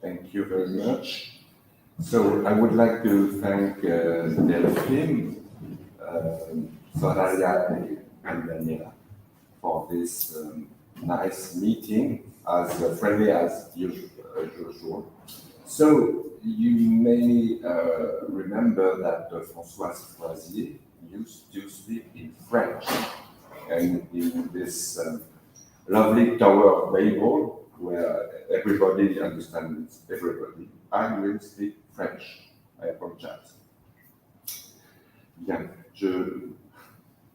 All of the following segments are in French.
Thank you very much. So I would like to thank Delphine, Soraya, and Daniela for this nice meeting, as friendly as usual. So you may remember that Françoise Croisier used to speak in French, and in this lovely Tower of Babel, where everybody understands everybody, I will speak French. I apologize. Bien,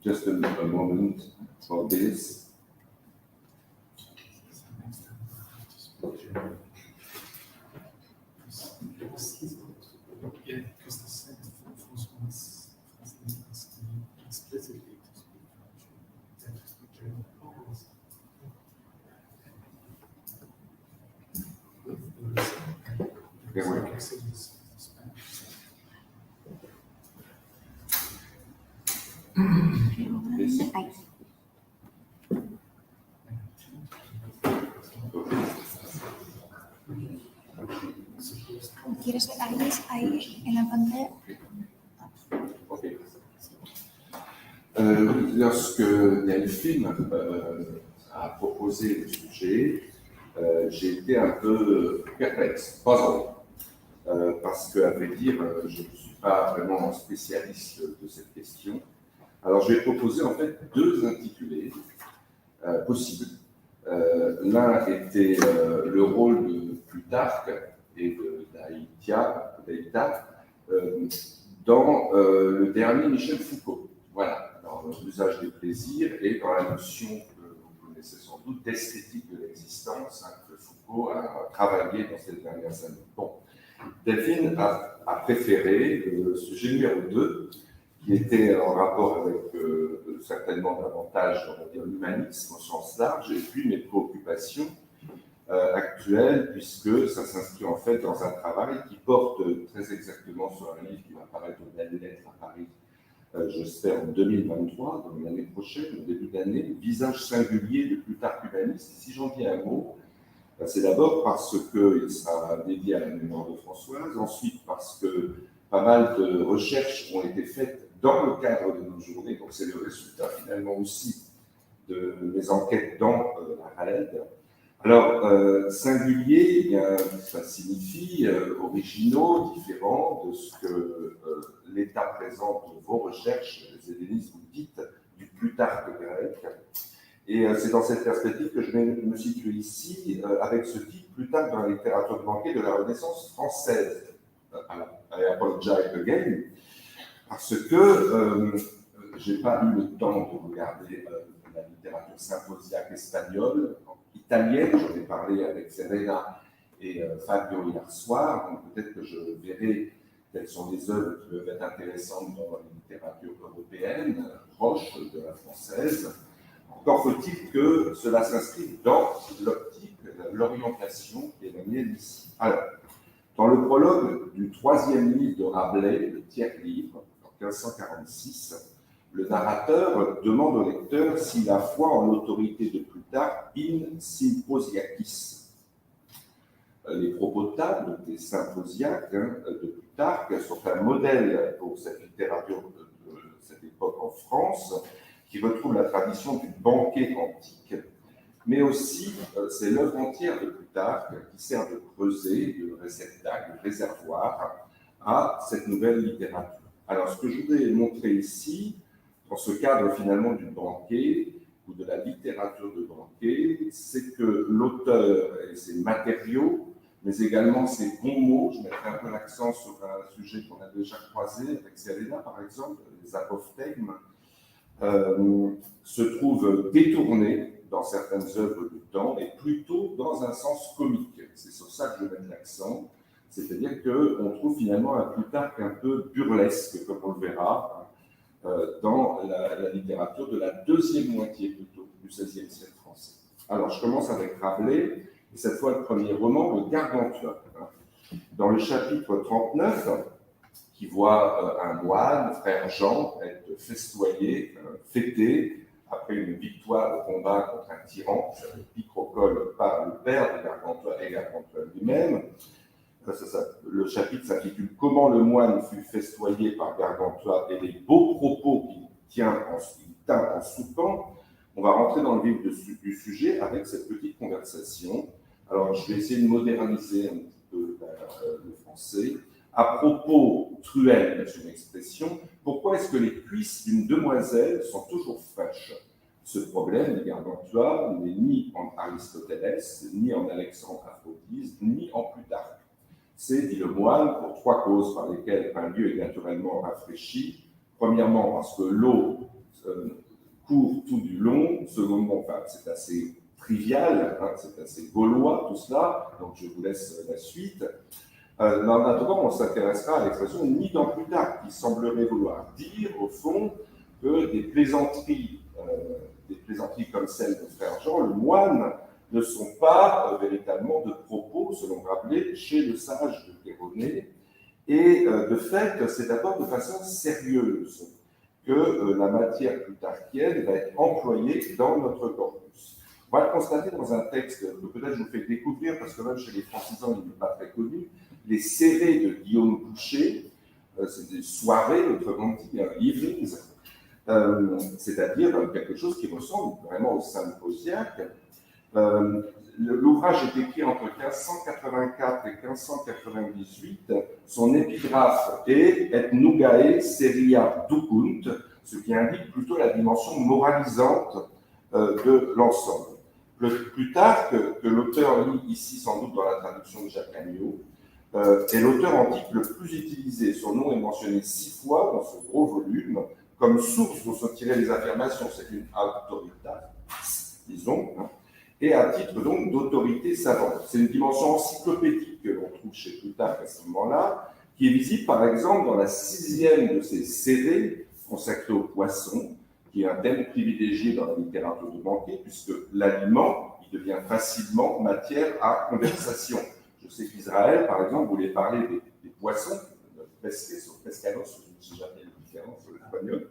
just a moment for this. ¿Quieres ver ahí en la pantalla? Okay. Lorsque Delphine a proposé le sujet, j'ai été un peu perplexe, puzzled, parce qu'à vrai dire, je ne suis pas vraiment spécialiste de cette question. Alors, je vais proposer en fait deux intitulés possibles. L'un était le rôle de Plutarque et de Daïta dans le dernier Michel Foucault. Voilà, dans l'usage des plaisirs et dans la notion que vous connaissez sans doute d'esthétique de l'existence, que Foucault a travaillé dans ces dernières années. Bon, Delphine a préféré le sujet numéro 2, qui était en rapport avec certainement davantage, on va dire, l'humanisme au sens large, et puis mes préoccupations actuelles, puisque ça s'inscrit en fait dans un travail qui porte très exactement sur un livre qui va paraître au Belles Lettres à Paris, j'espère en 2023, dans l'année prochaine, au début d'année, Visage singulier de Plutarque humaniste. Si j'en dis un mot, c'est d'abord parce qu'il sera dédié à la mémoire de Françoise, ensuite parce que pas mal de recherches ont été faites dans le cadre de nos journées, donc c'est le résultat finalement aussi de mes enquêtes dans la RALED. Alors, singulier, eh bien, ça signifie originaux, différents de ce que l'État présente de vos recherches, les hellénistes, vous dites, du Plutarque grec. Et c'est dans cette perspective que je vais me situer ici, avec ce titre, Plutarque dans la littérature de banquet de la Renaissance française. I apologize again, parce que je n'ai pas eu le temps de regarder la littérature symposiaque espagnole, italienne, j'en ai parlé avec Serena et Fabio hier soir, donc peut-être que je verrai quelles sont les œuvres qui peuvent être intéressantes dans la littérature européenne, proche de la française. Encore faut-il que cela s'inscrive dans l'optique, l'orientation qui est la mienne ici. Alors, dans le prologue du troisième livre de Rabelais, le tiers livre, en 1546, le narrateur demande au lecteur s'il a foi en l'autorité de Plutarque in symposiacis. Les propos de table des symposiaques de Plutarque sont un modèle pour cette littérature de cette époque en France, qui retrouve la tradition du banquet antique, mais aussi c'est l'œuvre entière de Plutarque qui sert de creuset, de réceptacle, de réservoir à cette nouvelle littérature. Alors, ce que je voudrais montrer ici, dans ce cadre finalement du banquet ou de la littérature de banquet, c'est que l'auteur et ses matériaux, mais également ses bons mots, je mettrai un peu l'accent sur un sujet qu'on a déjà croisé avec Serena, par exemple, les apophthegmes, se trouvent détournés dans certaines œuvres du temps et plutôt dans un sens comique. C'est sur ça que je mets l'accent, c'est-à-dire qu'on trouve finalement un Plutarque un peu burlesque, comme on le verra, dans la littérature de la deuxième moitié plutôt du XVIe siècle français. Alors, je commence avec Rabelais, et cette fois le premier roman, Le Gargantua. Dans le chapitre 39, qui voit un moine, frère Jean, être festoyé, fêté, après une victoire au combat contre un tyran, qui s'appelle Picrocole, par le père de Gargantua et Gargantua lui-même. Le chapitre s'intitule « Comment le moine fut festoyé par Gargantua et les beaux propos qu'il tint en soupant ». On va rentrer dans le vif du sujet avec cette petite conversation. Alors, je vais essayer de moderniser un petit peu le français. À propos, Truelle, c'est une expression, pourquoi est-ce que les cuisses d'une demoiselle sont toujours fraîches? Ce problème, dit Gargantua, n'est ni en Aristoteles, ni en Alexandre Aphrodise, ni en Plutarque. C'est, dit le moine, pour trois causes par lesquelles un lieu est naturellement rafraîchi. Premièrement, parce que l'eau court tout du long. Secondement, enfin, c'est assez trivial, hein, c'est assez gaulois tout cela, donc je vous laisse la suite. En attendant, on s'intéressera à l'expression ni dans Plutarque, qui semblerait vouloir dire, au fond, que des plaisanteries comme celle de Frère Jean, le moine, ne sont pas véritablement de propos, selon Rabelais, chez le sage de Chéronée. Et de fait, c'est d'abord de façon sérieuse que la matière plutarchienne va être employée dans notre corpus. On va le constater dans un texte que peut-être je vous fais découvrir, parce que même chez les francisans, il n'est pas très connu, les Sérées de Guillaume Boucher, c'est des soirées, autrement dit, evenings, c'est-à-dire quelque chose qui ressemble vraiment au symposiaque. L'ouvrage est écrit entre 1584 et 1598. Son épigraphe est « Et nugae seria ducunt », ce qui indique plutôt la dimension moralisante de l'ensemble. Plus tard, que l'auteur lit ici sans doute dans la traduction de Jacques Agneau, est l'auteur antique le plus utilisé. Son nom est mentionné 6 fois dans ce gros volume, comme source dont sont tirées les affirmations. C'est une autorita, disons, hein, et à titre donc d'autorité savante. C'est une dimension encyclopédique que l'on trouve chez Plutarque à ce moment-là, qui est visible par exemple dans la 6e de ses séries consacrée aux poissons, qui est un thème privilégié dans la littérature de banquet, puisque l'aliment, il devient facilement matière à conversation. Je sais qu'Israël, par exemple, voulait parler des poissons, pescados, je ne sais jamais la différence sur l'espagnol.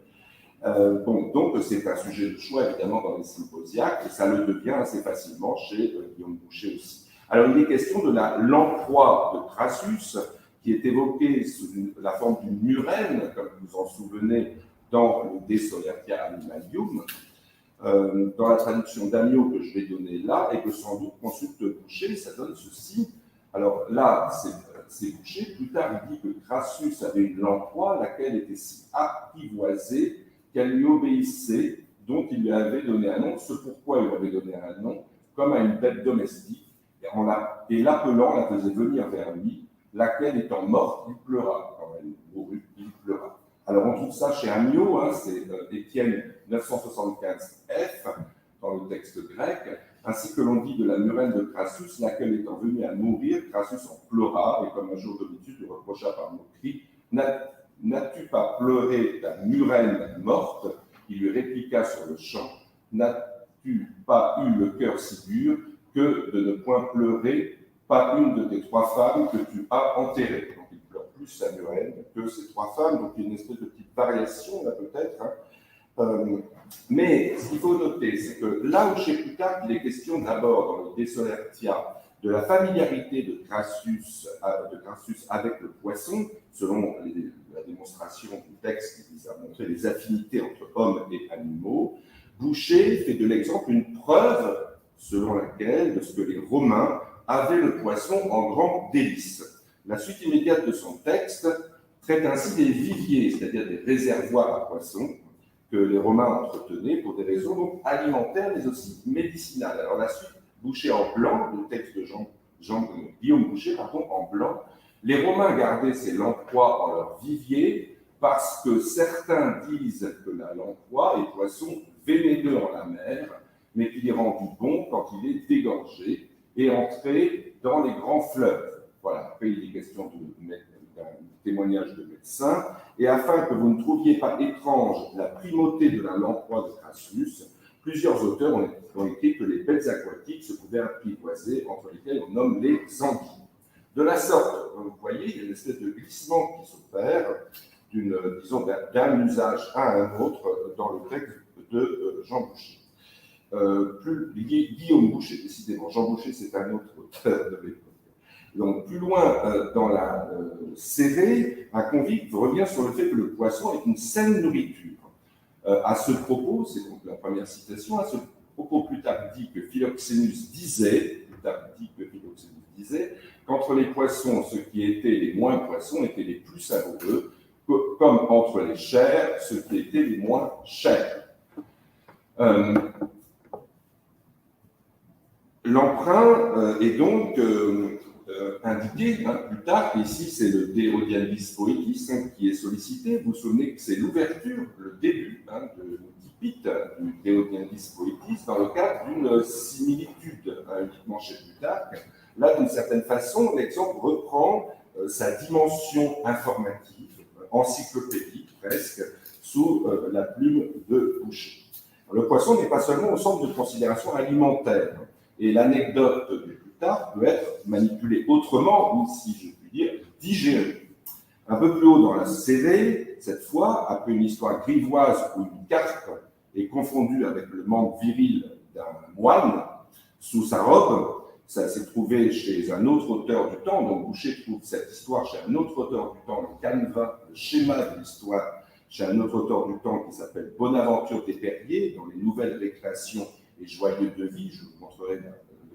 Donc c'est un sujet de choix évidemment dans les symposiaques, et ça le devient assez facilement chez Guillaume Boucher aussi. Alors il est question de l'emploi de Crassus, qui est évoqué sous la forme d'une murène, comme vous en souvenez, dans le De Solertia Animalium, dans la traduction d'Agneau que je vais donner là, et que sans doute consulte Boucher, ça donne ceci. Alors là, c'est Boucher. Plus tard, il dit que Crassus avait une lamproie, laquelle était si apprivoisée qu'elle lui obéissait, dont il lui avait donné un nom, ce pourquoi il lui avait donné un nom, comme à une bête domestique, et l'appelant, la faisait venir vers lui, laquelle étant morte, il pleura. Quand elle mourut, il pleura. Alors on trouve ça chez Agneau, hein, c'est Étienne 975F, dans le texte grec, ainsi que l'on dit de la murène de Crassus, laquelle étant venue à mourir, Crassus en pleura, et comme un jour d'habitude, lui reprocha par moquerie, n'as-tu pas pleuré ta murène morte? Il lui répliqua sur le champ, n'as-tu pas eu le cœur si dur que de ne point pleurer pas une de tes 3 femmes que tu as enterrées? Donc il pleure plus sa murène que ces 3 femmes, donc il y a une espèce de petite variation là peut-être. Hein. Mais ce qu'il faut noter, c'est que là où chez Plutarque, il est question d'abord dans le De Solertia de la familiarité de Crassus avec le poisson, selon la démonstration du texte qui vise à montrer les affinités entre hommes et animaux, Boucher fait de l'exemple une preuve selon laquelle de ce que les Romains avaient le poisson en grand délice. La suite immédiate de son texte traite ainsi des viviers, c'est-à-dire des réservoirs à poissons, que les Romains entretenaient pour des raisons donc alimentaires, mais aussi médicinales. Alors la suite, Boucher en blanc, le texte de Guillaume Boucher, en blanc. Les Romains gardaient ces lamproies en leur vivier parce que certains disent que la lamproie est poisson vénéneux en la mer, mais qu'il est rendu bon quand il est dégorgé et entré dans les grands fleuves. Voilà, après il est question d'un témoignage de médecin, et afin que vous ne trouviez pas étrange la primauté de la lamproie de Crassus, plusieurs auteurs ont écrit que les bêtes aquatiques se pouvaient apprivoiser, entre lesquelles on nomme les anguilles. De la sorte, vous voyez, il y a une espèce de glissement qui s'opère d'un usage à un autre dans le texte de Jean Boucher. Guillaume Boucher, décidément, Jean Boucher, c'est un autre auteur de l'époque. Donc, plus loin dans la série, un convive revient sur le fait que le poisson est une saine nourriture. À ce propos, c'est donc la première citation, à ce propos, Plutarque dit que Philoxénus disait, qu'entre les poissons, ceux qui étaient les moins poissons étaient les plus savoureux, comme entre les chairs, ceux qui étaient les moins chers. L'emprunt est donc indiqué plus tard, ici c'est le De Odiandis Poetis qui est sollicité. Vous vous souvenez que c'est l'ouverture, le début de l'Oedipite, du De Odiandis Poetis, dans le cadre d'une similitude uniquement chez Plutarque. Là, d'une certaine façon, l'exemple reprend sa dimension informative, encyclopédique presque, sous la plume de Boucher. Le poisson n'est pas seulement au centre de considération alimentaire, et l'anecdote de Plutarque peut être manipulée autrement, ou si je puis dire, digérée. Un peu plus haut dans la série, cette fois, après une histoire grivoise où une carpe est confondue avec le membre viril d'un moine sous sa robe, ça s'est trouvé chez un autre auteur du temps, donc Boucher trouve cette histoire chez un autre auteur du temps, le canevas, le schéma de l'histoire, chez un autre auteur du temps qui s'appelle Bonaventure Desperriers, dans les Nouvelles récréations et joyeux de vie, je vous montrerai le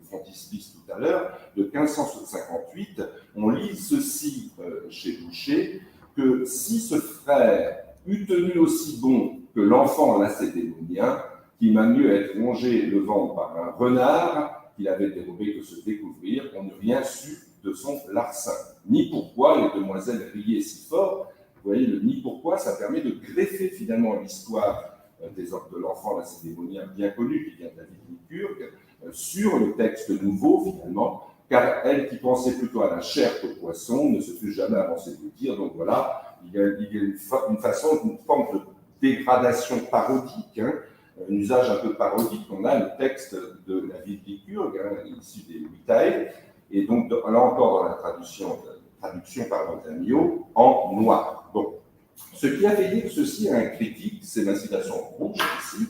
frontispice tout à l'heure, de 1558, on lit ceci chez Boucher, que si ce frère eût tenu aussi bon que l'enfant lacédémonien, qui m'a mieux être rongé le ventre par un renard, qu'il avait dérobé que se découvrir, on n'eût rien su de son larcin. Ni pourquoi les demoiselles riaient si fort. Vous voyez, le ni pourquoi, ça permet de greffer finalement l'histoire de l'enfant lacédémonien bien connu, qui vient de la vie de Lycurgue, sur le texte nouveau finalement, car elle qui pensait plutôt à la chair qu'au poisson ne se fut jamais avancée de dire. Donc voilà, il y a une forme de dégradation parodique, un usage un peu parodique. On a le texte de la vie de Lycurgue, issu des Vitae, et donc là encore dans la traduction d'Amiot, en noir. Bon. Ce qui a fait dire ceci à un critique, c'est ma citation rouge ici,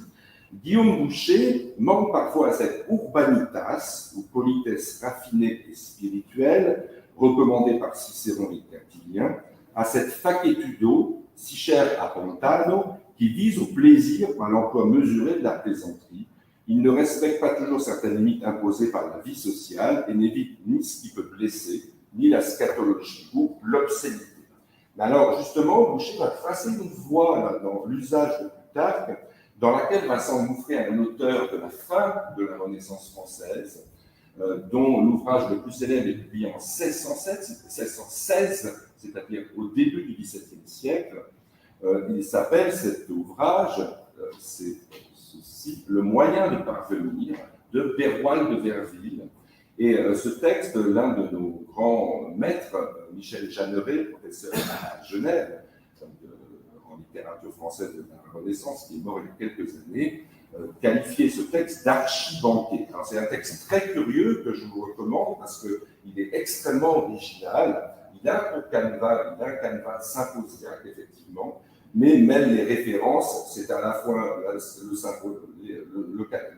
Guillaume Boucher manque parfois à cette urbanitas, ou politesse raffinée et spirituelle, recommandée par Cicéron et Quintilien, à cette facetudo, si chère à Pontano, qui vise au plaisir par l'emploi mesuré de la plaisanterie. Il ne respecte pas toujours certaines limites imposées par la vie sociale et n'évite ni ce qui peut blesser, ni la scatologie ou l'obscénité. Mais alors, justement, Boucher va tracer une voie là, dans l'usage de Plutarque, dans laquelle va s'engouffrer un auteur de la fin de la Renaissance française, dont l'ouvrage le plus célèbre est publié en 1616, c'est-à-dire au début du XVIIe siècle. Il s'appelle cet ouvrage, c'est ceci, Le moyen de parvenir, de Berroald de Verville. Et ce texte, l'un de nos grands maîtres, Michel Jeanneret, professeur à Genève, en littérature française de la Renaissance, qui est mort il y a quelques années, qualifiait ce texte d'archibanquet. Alors c'est un texte très curieux que je vous recommande parce qu'il est extrêmement original. Il a un canevas symposiaque, effectivement, mais même les références, c'est à la fois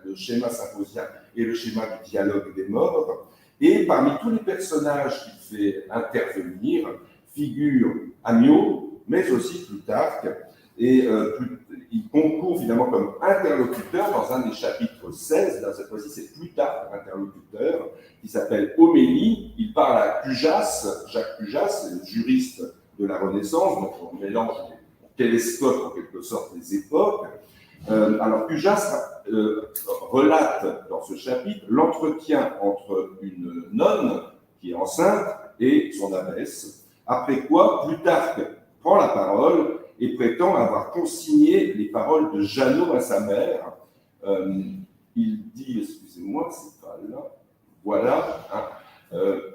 le schéma symposiaque et le schéma du dialogue des morts. Et parmi tous les personnages qu'il fait intervenir, figure Amiot, mais aussi Plutarque, et il concourt finalement comme interlocuteur dans un des chapitres 16, là cette fois-ci c'est Plutarque, interlocuteur, qui s'appelle Homélie. Il parle à Cujas, Jacques Cujas, c'est le juriste de la Renaissance, donc on mélange, on télescope en quelque sorte les époques. Alors Cujas relate dans ce chapitre l'entretien entre une nonne qui est enceinte et son abbesse, après quoi Plutarque prend la parole et prétend avoir consigné les paroles de Janot à sa mère. Il dit, excusez-moi, c'est pas là, voilà,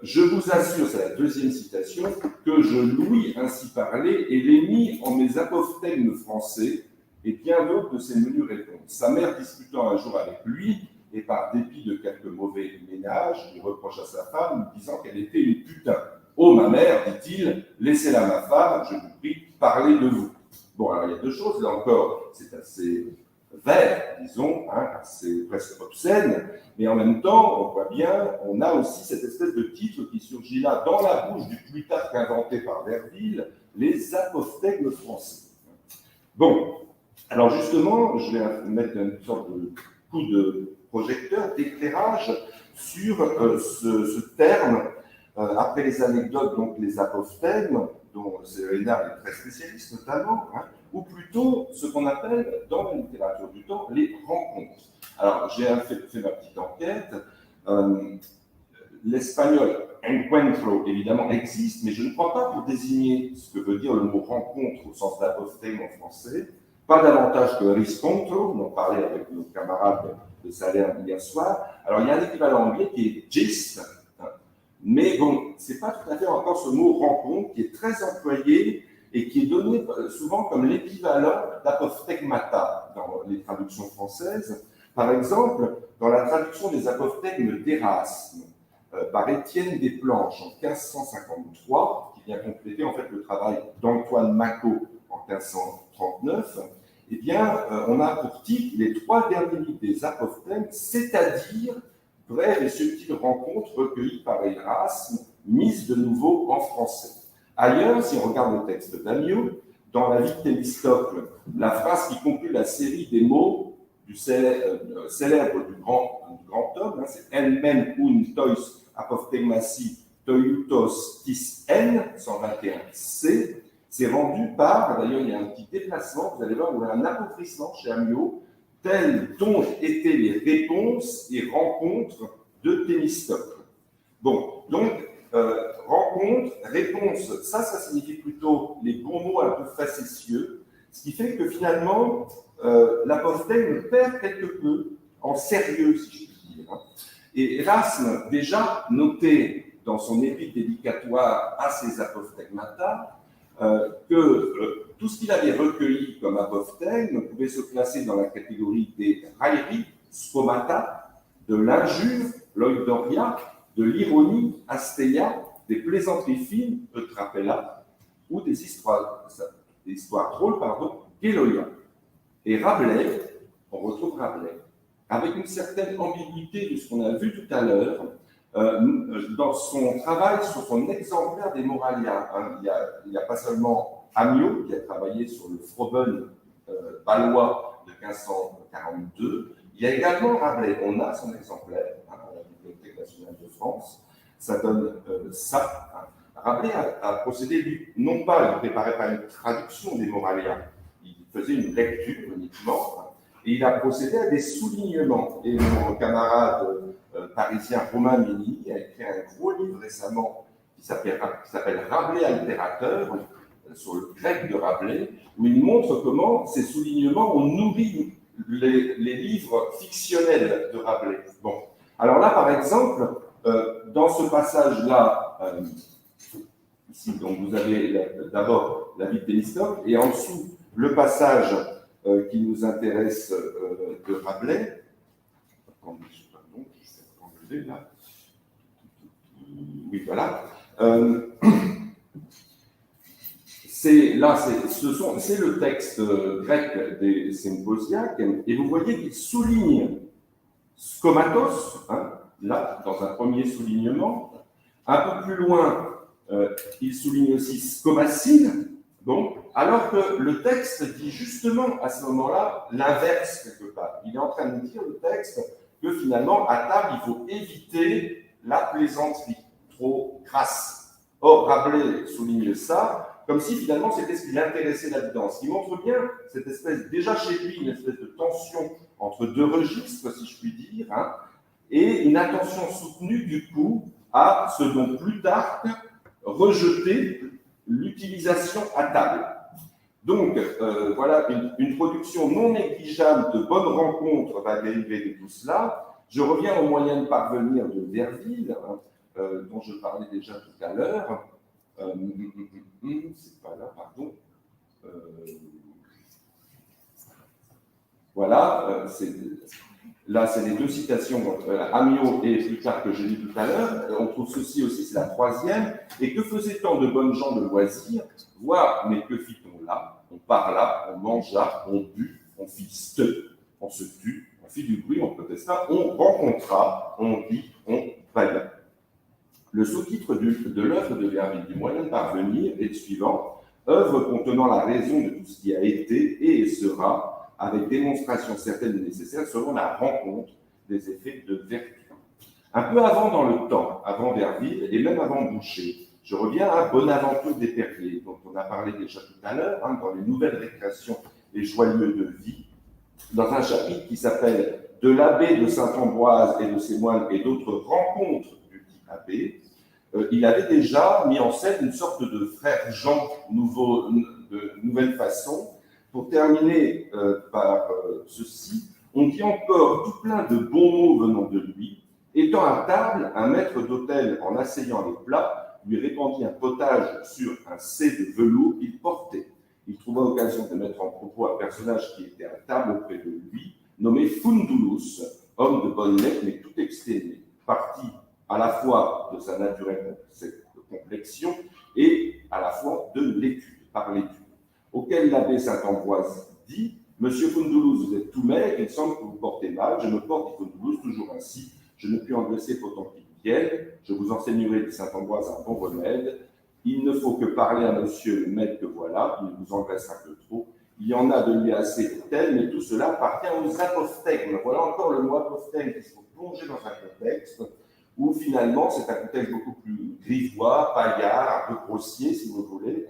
je vous assure, c'est la deuxième citation, que je louis ainsi parler et l'ai mis en mes apophthegmes français et bien d'autres de ses menues réponses. Sa mère discutant un jour avec lui, et par dépit de quelques mauvais ménages, il reproche à sa femme, lui disant qu'elle était une putain. « Oh, ma mère, dit-il, laissez-la ma femme, je vous prie, parlez de vous. » Bon, alors il y a deux choses, là encore, c'est assez vert, disons, hein, c'est presque obscène, mais en même temps, on voit bien, on a aussi cette espèce de titre qui surgit là, dans la bouche du Plutarque inventé par Verville, les apophthegmes français. Bon, alors justement, je vais mettre une sorte de coup de projecteur, d'éclairage sur ce terme, après les anecdotes, donc les apophthegmes, dont Lénard est très spécialiste notamment, hein, ou plutôt ce qu'on appelle dans la littérature du temps les rencontres. Alors, j'ai fait ma petite enquête. L'espagnol encuentro, évidemment, existe, mais je ne crois pas pour désigner ce que veut dire le mot rencontre au sens d'apophthegme en français, pas davantage que riscontro, on en parlait avec nos camarades de Salerne hier soir. Alors, il y a un équivalent anglais qui est gist, mais bon, ce n'est pas tout à fait encore ce mot rencontre qui est très employé et qui est donné souvent comme l'équivalent d'apophthegmata dans les traductions françaises. Par exemple, dans la traduction des apophthegmes d'Érasme, par Étienne Desplanches en 1553, qui vient compléter en fait le travail d'Antoine Maquot en 1539, eh bien, on a pour titre les 3 derniers livres des apophthegmes, c'est-à-dire brèves et subtiles rencontres recueillies par Érasme, mises de nouveau en français. Ailleurs, si on regarde le texte d'Amyot, dans la vie de Thémistocle, la phrase qui conclut la série des mots du célèbre du grand homme, hein, c'est en men un tois apophthegmasi toiutos tis n, 121c, c'est rendu par, d'ailleurs il y a un petit déplacement, vous allez voir, où il y a un appauvrissement chez Amyot, telles dont étaient les réponses et rencontres de Thémistocle. Bon, donc, rencontre, réponse, ça signifie plutôt les bons mots un peu facétieux, ce qui fait que finalement, l'apophthegme perd quelque peu en sérieux, si je puis dire. Et Érasme, déjà noté dans son épître dédicatoire à ses apophthegmata, que tout ce qu'il avait recueilli comme apophthegme pouvait se classer dans la catégorie des railleries, scomata, de l'injure, loidoria, de l'ironie, asteia, des plaisanteries fines, eutrapella, ou des histoires drôles, guéloia. Et Rabelais, on retrouve Rabelais, avec une certaine ambiguïté de ce qu'on a vu tout à l'heure, dans son travail sur son exemplaire des Moralia. Hein, il n'y a pas seulement Amyot qui a travaillé sur le Froben balois de 1542, il y a également Rabelais. On a son exemplaire à la Bibliothèque nationale de France. Ça donne ça. Hein. Rabelais a procédé, lui, non pas, il ne préparait pas une traduction des Moralia, il faisait une lecture uniquement, hein, et il a procédé à des soulignements. Et mon camarade parisien Romain Mini a écrit un gros livre récemment qui s'appelle Rabelais altérateur, sur le grec de Rabelais, où il montre comment ces soulignements ont nourri les livres fictionnels de Rabelais. Bon, alors là, par exemple, dans ce passage-là, ici, donc vous avez d'abord la vie de Thémistocle, et en dessous, le passage qui nous intéresse de Rabelais. Attendez, pardon, je sais pas enlever là. Oui, voilà. C'est le texte grec des Symposiaques, et vous voyez qu'il souligne skomatos, hein, là, dans un premier soulignement. Un peu plus loin, il souligne aussi skomacine, bon, alors que le texte dit justement à ce moment-là l'inverse quelque part. Il est en train de dire, le texte, que finalement, à table, il faut éviter la plaisanterie trop crasse. Or, Rabelais souligne ça, comme si finalement c'était ce qui l'intéressait là-dedans. Ce qui montre bien cette espèce, déjà chez lui, une espèce de tension entre deux registres, si je puis dire, hein, et une attention soutenue du coup à ce dont Plutarque rejetait l'utilisation à table. Donc, voilà, une production non négligeable de bonnes rencontres va dériver de tout cela. Je reviens au moyen de parvenir de Verville, hein, dont je parlais déjà tout à l'heure. C'est pas là, pardon. Voilà, là, c'est les deux citations, Amyot et Plutarque que j'ai dit tout à l'heure. On trouve ceci aussi, c'est la troisième. Et que faisait-on de bonnes gens de loisirs? Voir, mais que fit-on là? On parla, on mangea, on but, on fit ste. on se tut, on fit du bruit, on protesta, on rencontra, on dit, on vailla. Le sous-titre de l'œuvre de Verville, du moyen de parvenir, est le suivant: œuvre contenant la raison de tout ce qui a été et sera, avec démonstration certaine et nécessaire selon la rencontre des effets de vertu. Un peu avant dans le temps, avant Verville et même avant Boucher, je reviens à Bonaventure d'Épervier, dont on a parlé déjà tout à l'heure, dans les nouvelles récréations et joyeux de vie, dans un chapitre qui s'appelle « De l'abbé de Saint-Ambroise et de ses moines et d'autres rencontres du dit abbé », il avait déjà mis en scène une sorte de frère Jean de nouvelle façon. Pour terminer par ceci, on dit encore tout plein de bons mots venant de lui. Étant à table, un maître d'hôtel, en asseyant les plats, lui répandit un potage sur un C de velours qu'il portait. Il trouva occasion de mettre en propos un personnage qui était à table auprès de lui, nommé Fundulus, homme de bonne lettre, mais tout exténué, parti à la fois de sa naturelle complexion et à la fois de l'étude, par l'étude. Auquel l'abbé Saint-Ambroise dit: Monsieur Fundulus, vous êtes tout maigre, il semble que vous portez mal, je me porte, dit Fundulus, toujours ainsi, je ne puis engraisser qu'autant qu'il vienne, je vous enseignerai, dit Saint-Ambroise, un bon remède. Il ne faut que parler à monsieur le maître que voilà, il vous engraisse un peu trop. Il y en a de lui assez de tel, mais tout cela appartient aux apophthegmes. Voilà encore le mot apophthegme qui se faut plonger dans un contexte où finalement c'est un contexte beaucoup plus grivois, paillard, un peu grossier si vous voulez.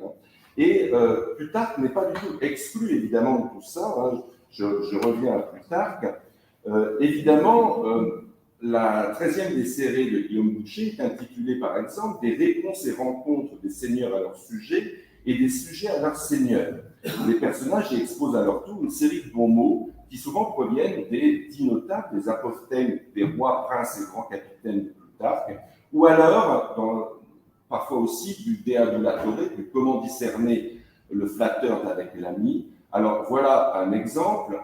Et Plutarque n'est pas du tout exclu évidemment de tout ça. Je reviens à Plutarque. Évidemment, la 13e des Sérées de Guillaume Boucher est intitulée par exemple « Des réponses et rencontres des seigneurs à leurs sujets et des sujets à leurs seigneurs ». Les personnages y exposent à leur tour une série de bons mots qui souvent proviennent des dits notables, des apophthegmes des rois, princes et grands capitaines de Plutarque, ou alors, parfois aussi, du déadulatore, du comment discerner le flatteur d'avec l'ami. Alors voilà un exemple,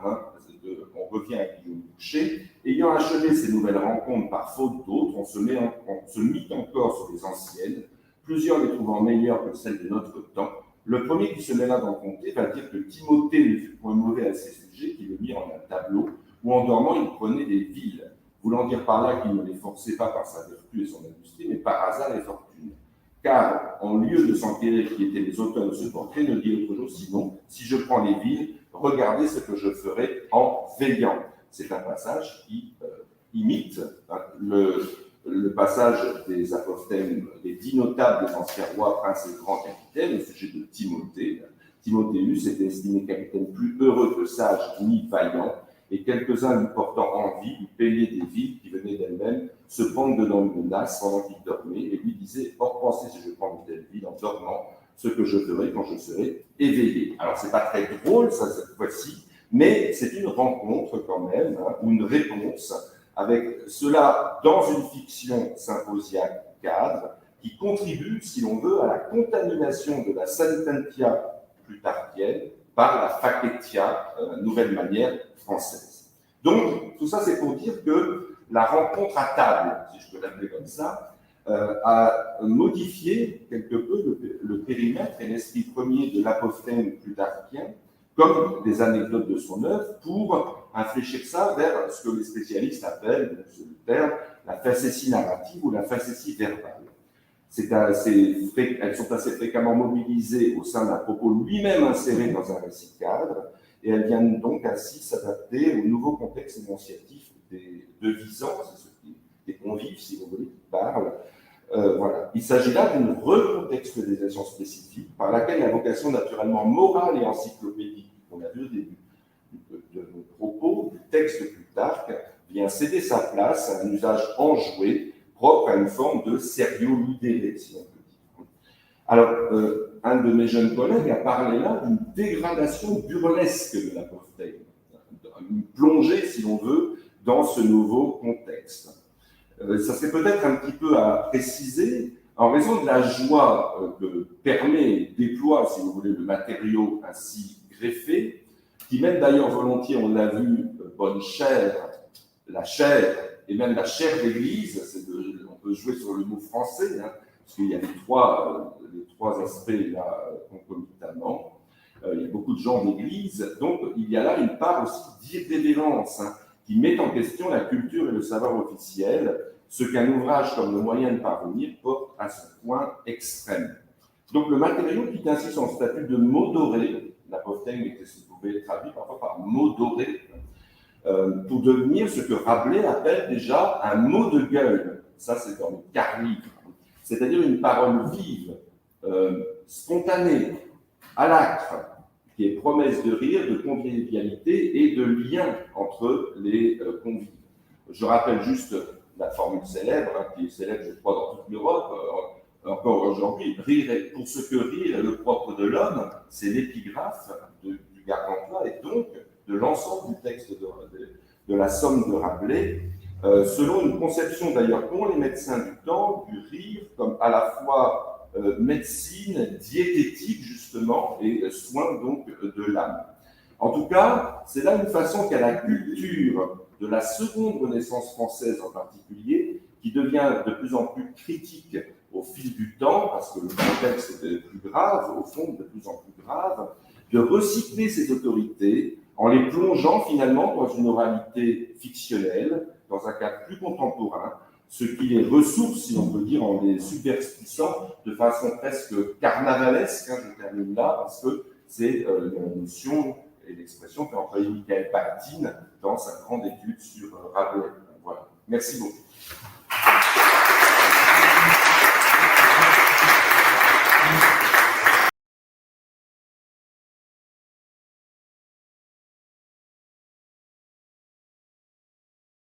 on revient à Guillaume Boucher. Ayant achevé ces nouvelles rencontres par faute d'autres, on se mit encore sur les anciennes, plusieurs les trouvant meilleures que celles de notre temps. Le premier qui se mêla d'en compter va dire que Timothée ne fut point mauvais à ses sujets, qu'il le mit en un tableau, où en dormant il prenait des villes, voulant dire par là qu'il ne les forçait pas par sa vertu et son industrie, mais par hasard et fortune. Car, en lieu de s'enquérir qui étaient les auteurs de ce portrait, ne dit autre chose sinon, si je prends les villes, regardez ce que je ferai en veillant. C'est un passage qui imite le passage des apophthegmes, des dix notables des anciens rois, princes et grands capitaines au sujet de Timothée. Timothéus était estimé capitaine plus heureux que sage ni vaillant, et quelques-uns lui portant envie lui payaient des villes qui venaient d'elles-mêmes se prendre dedans une menace pendant qu'il dormait, et lui disait « Or, pensez si je prends une telle ville en dormant, ce que je ferai quand je serai éveillé. » Alors, c'est pas très drôle, ça, cette fois-ci, mais c'est une rencontre quand même, ou une réponse, avec cela dans une fiction symposiaque cadre, qui contribue, si l'on veut, à la contamination de la sententia plutarchienne par la facetia, nouvelle manière française. Donc, tout ça, c'est pour dire que la rencontre à table, si je peux l'appeler comme ça, a modifié quelque peu le périmètre et l'esprit premier de l'apophthegme plutarchien, comme des anecdotes de son œuvre, pour infléchir ça vers ce que les spécialistes appellent, c'est le terme, la facétie narrative ou la facétie verbale. Elles sont assez fréquemment mobilisées au sein d'un propos lui-même inséré dans un récit cadre, et elles viennent donc ainsi s'adapter au nouveau contexte énonciatif des devisants, des convives, si vous voulez, qui parlent. Voilà. Il s'agit là d'une recontextualisation spécifique par laquelle la vocation naturellement morale et encyclopédique qu'on a vu au début de nos propos, du texte de Plutarque, vient céder sa place à un usage enjoué propre à une forme de serio ludere, si on peut dire. Alors, un de mes jeunes collègues a parlé là d'une dégradation burlesque de l'apophthegme, une plongée, si l'on veut, dans ce nouveau contexte. Ça serait peut-être un petit peu à préciser, en raison de la joie que permet et déploie, si vous voulez, le matériau ainsi greffé, qui mène d'ailleurs volontiers, on l'a vu, bonne chair, la chair, et même la chair d'église, on peut jouer sur le mot français, parce qu'il y a les trois aspects là concomitamment. il y a beaucoup de gens d'église, donc il y a là une part aussi d'irrévérence qui met en question la culture et le savoir officiel, ce qu'un ouvrage comme Le moyen de parvenir porte à son point extrême. Donc le matériau quitte ainsi son statut de mot doré, l'apophthegme pouvait être traduit parfois par mot doré, pour devenir ce que Rabelais appelle déjà un mot de gueule. Ça, c'est dans le quart livre. C'est-à-dire une parole vive, spontanée, à l'acre, qui est promesse de rire, de convivialité et de lien entre les convives. Je rappelle juste la formule célèbre, qui est célèbre, je crois, dans toute l'Europe, encore aujourd'hui. Pour ce que rire est le propre de l'homme, c'est l'épigraphe du Gargantua et donc de l'ensemble du texte de la Somme de Rabelais, selon une conception d'ailleurs qu'ont les médecins du temps, du rire comme à la fois médecine, diététique justement, et soin donc de l'âme. En tout cas, c'est là une façon qu'a la culture de la seconde Renaissance française en particulier, qui devient de plus en plus critique au fil du temps, parce que le contexte est plus grave, au fond, de plus en plus grave, de recycler ces autorités en les plongeant finalement dans une oralité fictionnelle, dans un cadre plus contemporain, ce qui les ressource, si l'on peut dire, en les superstissant de façon presque carnavalesque, je termine là, parce que c'est la notion et l'expression qu'a employée Michael Bakhtin dans sa grande étude sur Rabelais. Voilà. Merci beaucoup.